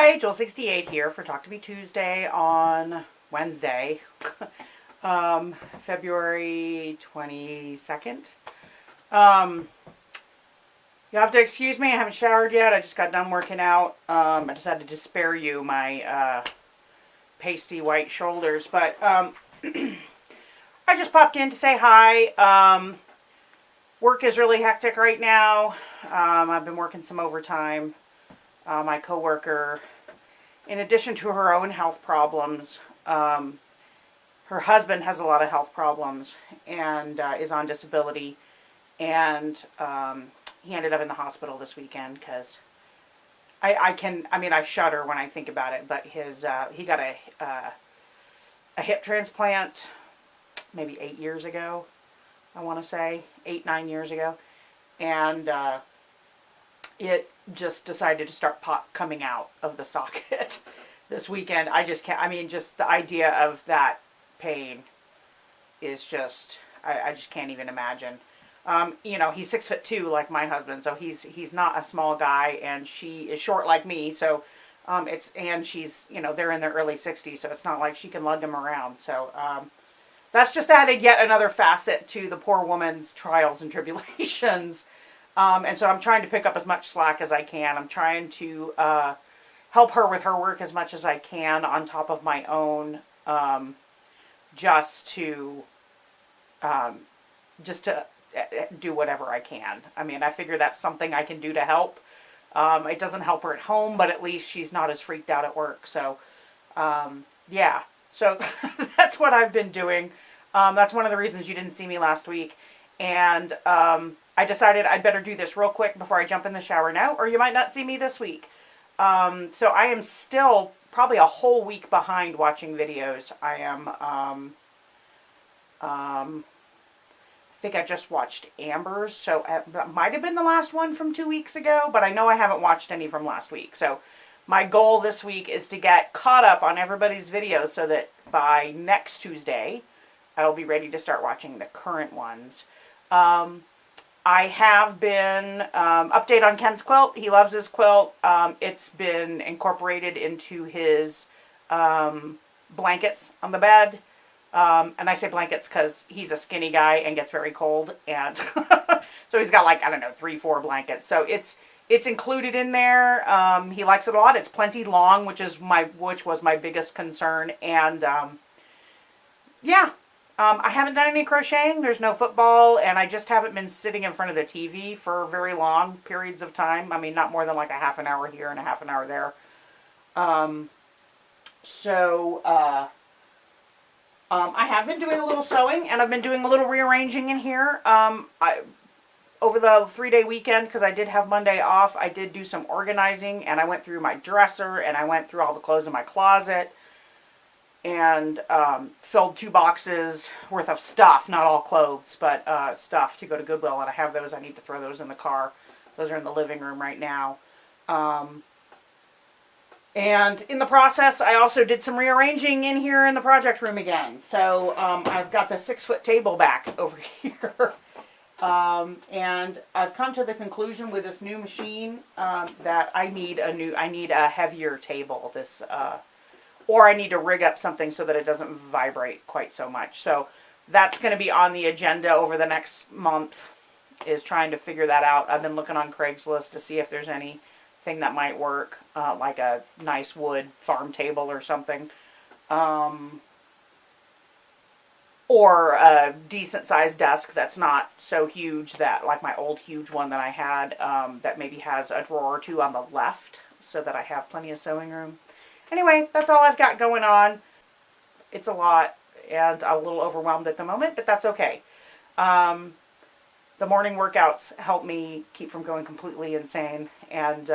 Hi, Jewells68 here for Talk to Me Tuesday on Wednesday, February 22nd. You have to excuse me, I haven't showered yet. I just got done working out. I decided to spare you my pasty white shoulders, but I just popped in to say hi. Work is really hectic right now. I've been working some overtime. My coworker, in addition to her own health problems, her husband has a lot of health problems and is on disability, and he ended up in the hospital this weekend because I shudder when I think about it, but he got a hip transplant maybe 8 years ago, I want to say 8-9 years ago, and it just decided to start coming out of the socket this weekend. I just can't, just the idea of that pain is just, I just can't even imagine. He's 6'2" like my husband, so he's not a small guy, and she is short like me, so and she's, they're in their early 60s, so it's not like she can lug him around. So that's just added yet another facet to the poor woman's trials and tribulations. And so I'm trying to pick up as much slack as I can. I'm trying to help her with her work as much as I can on top of my own, just to do whatever I can. I figure that's something I can do to help. It doesn't help her at home, but at least she's not as freaked out at work. So, yeah. So that's what I've been doing. That's one of the reasons you didn't see me last week. And I decided I'd better do this real quick before I jump in the shower now, or you might not see me this week. So I am still probably a whole week behind watching videos. I am, I think I just watched Amber's, so that might have been the last one from 2 weeks ago, but I know I haven't watched any from last week. So my goal this week is to get caught up on everybody's videos so that by next Tuesday, I'll be ready to start watching the current ones. I have been, update on Ken's quilt. He loves his quilt. It's been incorporated into his blankets on the bed. And I say blankets because he's a skinny guy and gets very cold. And so he's got 3-4 blankets. So it's included in there. He likes it a lot. It's plenty long, which was my biggest concern. And yeah. I haven't done any crocheting. There's no football, and I just haven't been sitting in front of the TV for very long periods of time. Not more than like a half an hour here and a half an hour there. I have been doing a little sewing, and I've been doing a little rearranging in here. Over the 3-day weekend, because I did have Monday off, I did do some organizing, and I went through my dresser, and I went through all the clothes in my closet, and filled 2 boxes worth of stuff, not all clothes, but stuff to go to Goodwill, and I have those. I need to throw those in the car. Those are in the living room right now. And in the process, I also did some rearranging in here in the project room again. So I've got the 6-foot table back over here. And I've come to the conclusion with this new machine that I need a heavier table. Or I need to rig up something so that it doesn't vibrate quite so much. So that's going to be on the agenda over the next month, is trying to figure that out. I've been looking on Craigslist to see if there's anything that might work, like a nice wood farm table or something. Or a decent sized desk that's not so huge that, like my old huge one that I had, that maybe has a drawer or 2 on the left so that I have plenty of sewing room. Anyway, that's all I've got going on. It's a lot, and I'm a little overwhelmed at the moment, but that's okay. The morning workouts help me keep from going completely insane, and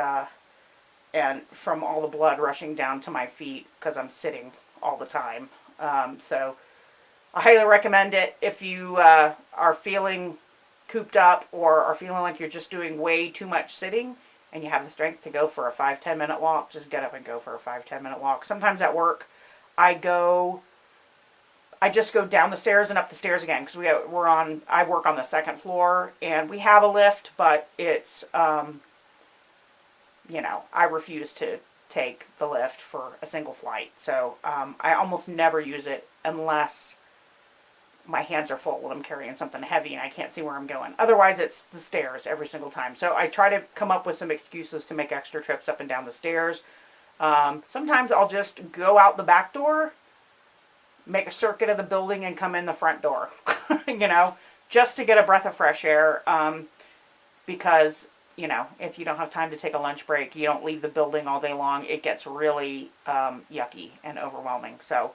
from all the blood rushing down to my feet because I'm sitting all the time. So I highly recommend it if you are feeling cooped up or are feeling like you're just doing way too much sitting, and you have the strength to go for a 5-10 minute walk, just get up and go for a 5-10 minute walk. Sometimes at work, I just go down the stairs and up the stairs again, because I work on the 2nd floor, and we have a lift, but it's, I refuse to take the lift for a single flight. So I almost never use it unless my hands are full when I'm carrying something heavy and I can't see where I'm going. Otherwise, it's the stairs every single time. So I try to come up with some excuses to make extra trips up and down the stairs. Sometimes I'll just go out the back door, make a circuit of the building, and come in the front door, you know, just to get a breath of fresh air. Because, you know, if you don't have time to take a lunch break, you don't leave the building all day long, it gets really yucky and overwhelming. So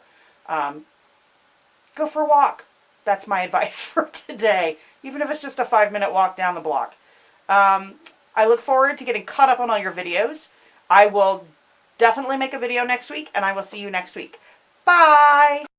go for a walk. That's my advice for today, even if it's just a 5-minute walk down the block. I look forward to getting caught up on all your videos. I will definitely make a video next week, and I will see you next week. Bye!